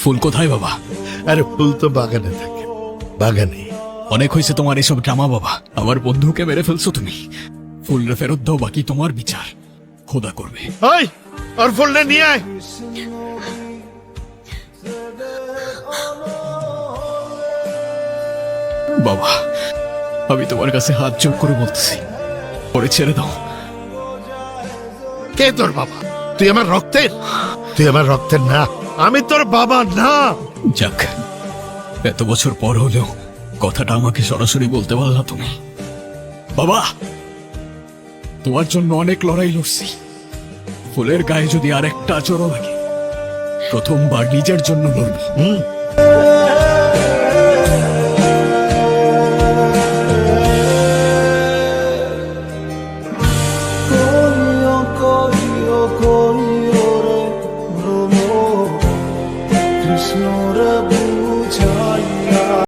ফুল কোথায় বাবা? আরে ফুল তো বাগানে থাকে, বাগানে। অনেক হয়েছে তোমার এসব ড্রামা বাবা। আমার বন্ধুকে মেরে ফেলছো তুমি। ফুলরে ফেরত দাও, বাকি তোমার বিচার খোদা করবে। ওই ওর ফুলটা নিয়ে আয়। বাবা, আমি তোমার কাছে হাত জোর করে বলতেছি, পরে ছেড়ে দাও। কে তোর বাবা? তুই আমার রক্তের? তুই আমার রক্তের না, আমি তোর বাবা না। যাক, এত বছর পর হলেও কথাটা আমাকে সরাসরি বলতে পারলা তুমি। বাবা, তোমার জন্য অনেক লড়াই লড়ছি। ফুলের গায়ে যদি আর একটা আচরও লাগে, প্রথমবার নিজের জন্য লড়ব। কৃষ্ণর বুঝা